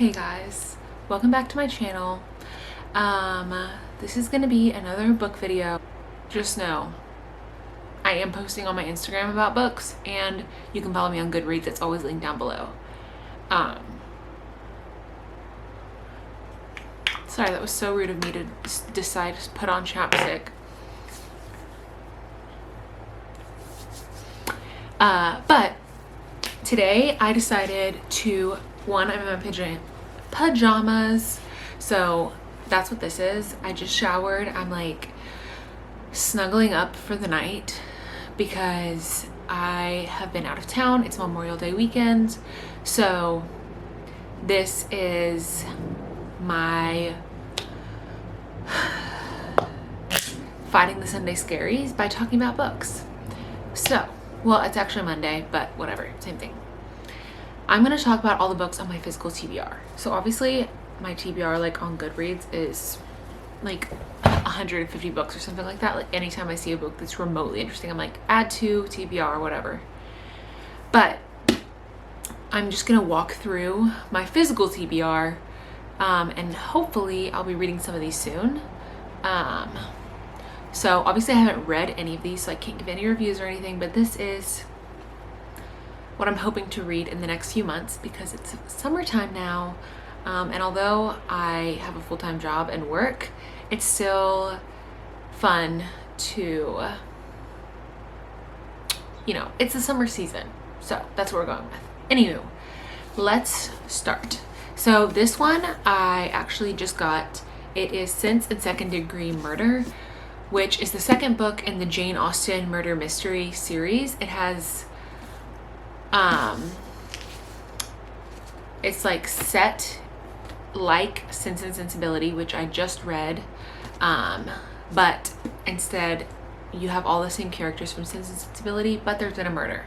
Hey guys, welcome back to my channel. This is gonna be another book video. Just know I am posting on my Instagram about books, and you can follow me on Goodreads. It's always linked down below. Sorry, that was so rude of me to decide to put on chapstick. But today I decided to, I'm in my pajamas, so that's what this is. I just showered. I'm like snuggling up for the night because I have been out of town. It's Memorial Day weekend, so this is my fighting the Sunday scaries by talking about books. So, well, it's actually Monday, but whatever, same thing. I'm going to talk about all the books on my physical TBR. So obviously my TBR like on Goodreads is like 150 books or something like that. Like anytime I see a book that's remotely interesting, I'm like add to TBR or whatever. But I'm just going to walk through my physical TBR, and hopefully I'll be reading some of these soon. So obviously I haven't read any of these, so I can't give any reviews or anything, but this is what I'm hoping to read in the next few months because it's summertime now. And although I have a full-time job and work, it's still fun to, it's the summer season. So that's what we're going with. Anywho, let's start. So this one I actually just got. It is Sense and Second Degree Murder, which is the second book in the Jane Austen murder mystery series. It has, it's like set like Sense and Sensibility, which I just read, but instead you have all the same characters from Sense and Sensibility, but there's been a murder.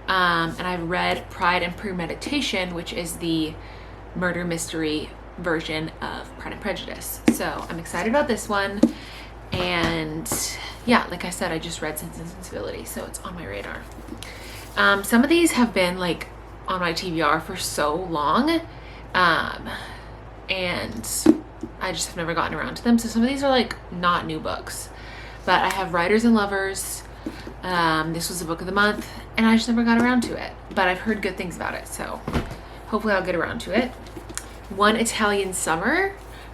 And I've read Pride and Premeditation, which is the murder mystery version of Pride and Prejudice. So I'm excited about this one. And yeah, like I said, I just read Sense and Sensibility, so it's on my radar. Some of these have been like on my TBR for so long, and I just have never gotten around to them. So some of these are like not new books, but I have Writers and Lovers. This was the book of the month, and I just never got around to it, but I've heard good things about it, so hopefully I'll get around to it. One Italian Summer.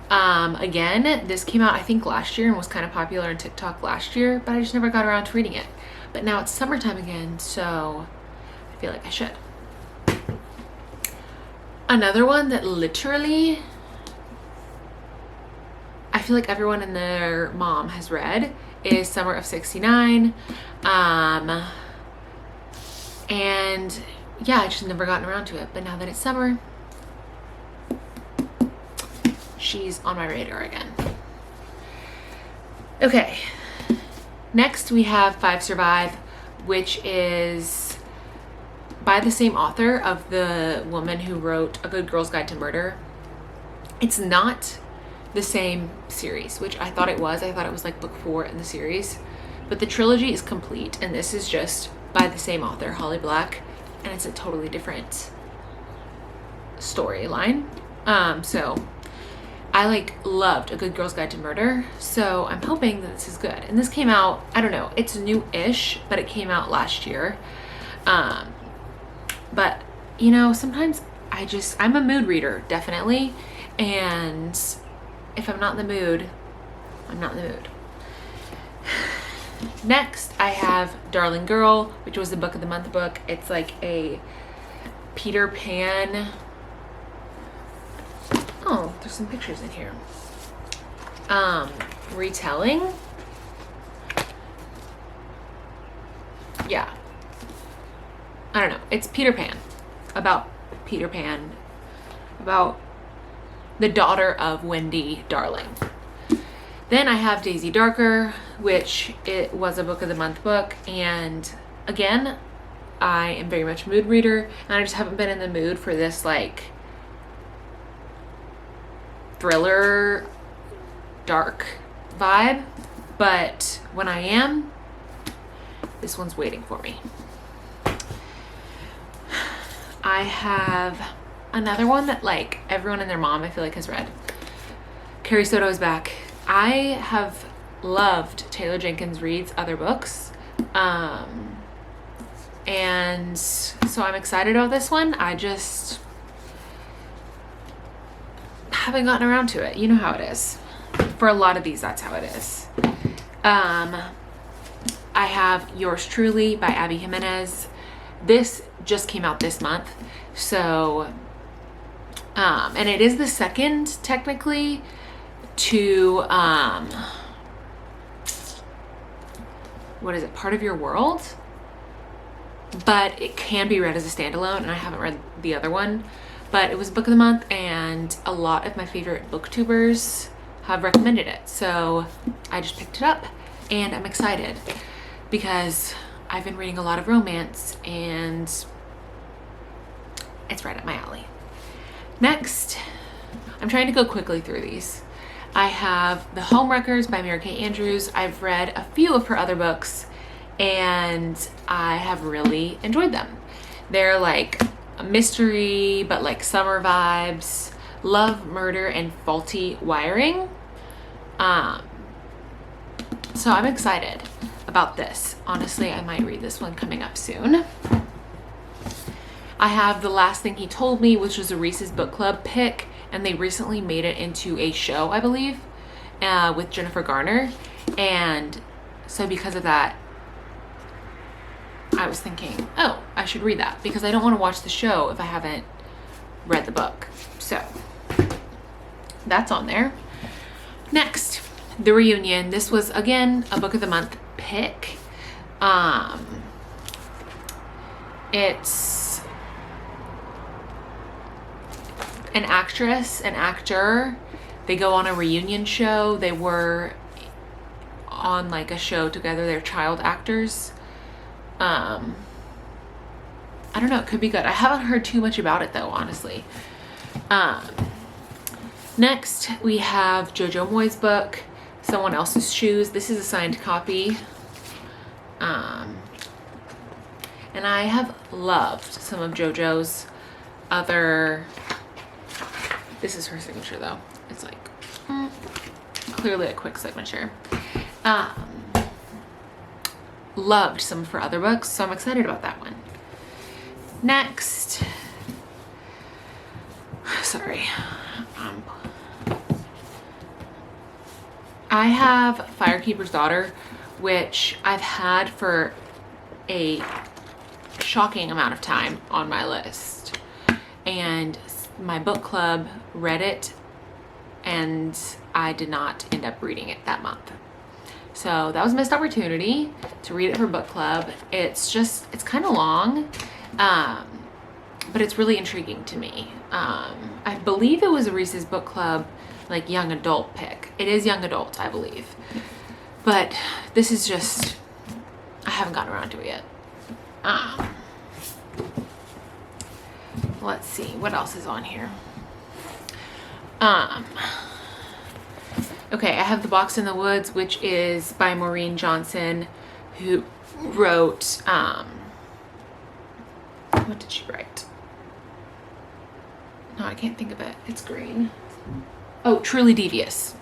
Again, this came out I think last year and was kind of popular on TikTok last year, but I just never got around to reading it. But now it's summertime again, so I feel like I should. Another one that literally I feel like everyone and their mom has read is Summer of '69. And yeah, I just never gotten around to it, but now that it's summer, she's on my radar again. Okay, next we have Five Survive, which is by the same author of the woman who wrote A Good Girl's Guide to Murder. It's not the same series, which I thought it was. I thought it was like book 4 in the series, but the trilogy is complete, and this is just by the same author, Holly Black, and it's a totally different storyline. So I like loved A Good Girl's Guide to Murder, so I'm hoping that this is good. And this came out, I don't know, it's new-ish, but it came out last year. But sometimes I'm a mood reader, definitely, and if I'm not in the mood, I'm not in the mood. Next, I have Darling Girl, which was the book of the month book. It's like a Peter Pan. Oh, there's some pictures in here. Retelling. Yeah. I don't know. It's Peter Pan. About Peter Pan. About the daughter of Wendy Darling. Then I have Daisy Darker, which it was a book of the month book. And again, I am very much a mood reader, and I just haven't been in the mood for this like thriller dark vibe, but when I am, this one's waiting for me. I have another one that like everyone and their mom I feel like has read. Carrie Soto is back. I have loved Taylor Jenkins Reid's other books. And so I'm excited about this one. I just haven't gotten around to it. You know how it is. For a lot of these, that's how it is. I have Yours Truly by Abby Jimenez. This just came out this month. So, and it is the second technically to, what is it? Part of Your World? But it can be read as a standalone, and I haven't read the other one. But it was book of the month, and a lot of my favorite booktubers have recommended it. So I just picked it up, and I'm excited because I've been reading a lot of romance, and it's right up my alley. Next, I'm trying to go quickly through these. I have The Homewreckers by Mary Kay Andrews. I've read a few of her other books, and I have really enjoyed them. They're like a mystery, but like summer vibes, love, murder, and faulty wiring. So I'm excited about this. Honestly, I might read this one coming up soon. I have The Last Thing He Told Me, which was a Reese's Book Club pick, and they recently made it into a show, I believe, with Jennifer Garner. And so because of that, I was thinking, oh, I should read that because I don't want to watch the show if I haven't read the book. So that's on there. Next, The Reunion. This was, again, a book of the month pick. It's an actress, an actor. They go on a reunion show. They were on like a show together. They're child actors. I don't know, it could be good. I haven't heard too much about it though, honestly. Next we have Jojo Moy's book, Someone Else's Shoes. This is a signed copy. And I have loved some of Jojo's other, this is her signature though. It's like, clearly a quick signature. Loved some of her other books, so I'm excited about that one. Next, sorry, I have Firekeeper's Daughter, which I've had for a shocking amount of time on my list, and my book club read it, and I did not end up reading it that month. So that was a missed opportunity to read it for book club. It's kind of long, but it's really intriguing to me. I believe it was a Reese's Book Club, like young adult pick. It is young adult, I believe. But this is just, I haven't gotten around to it yet. Let's see, what else is on here? Okay, I have The Box in the Woods, which is by Maureen Johnson, who wrote, what did she write? No, I can't think of it. It's green. Oh, Truly Devious.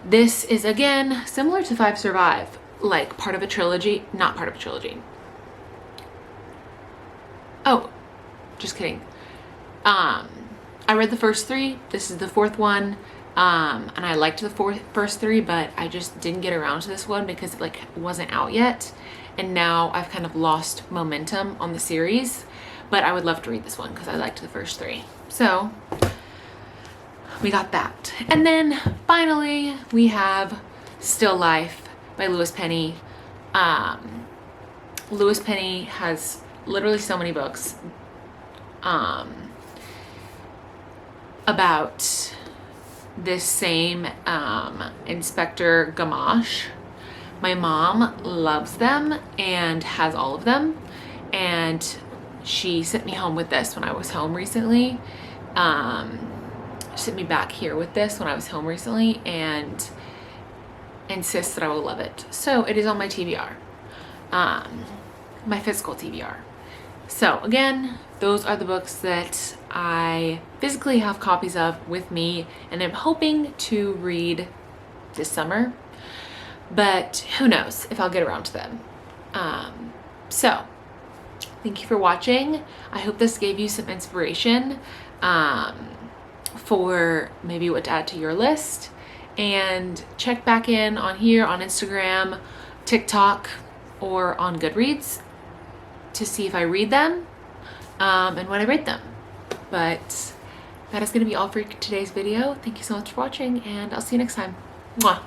This is, again, similar to Five Survive, like part of a trilogy, not part of a trilogy. Oh, just kidding. I read the first three. This is the fourth one. And I liked the first three, but I just didn't get around to this one because it like wasn't out yet. And now I've kind of lost momentum on the series, but I would love to read this one because I liked the first three. So we got that. And then finally we have Still Life by Louis Penny. Louis Penny has literally so many books, about this same Inspector Gamache. My mom loves them and has all of them, and she sent me home with this when I was home recently. She sent me back here with this when I was home recently and insists that I will love it. So it is on my TBR, my physical TBR. So again, those are the books that I physically have copies of with me and I'm hoping to read this summer, but who knows if I'll get around to them. So thank you for watching. I hope this gave you some inspiration for maybe what to add to your list, and check back in on here on Instagram, TikTok, or on Goodreads to see if I read them and when I rate them. But that is going to be all for today's video. Thank you so much for watching, and I'll see you next time. Mwah.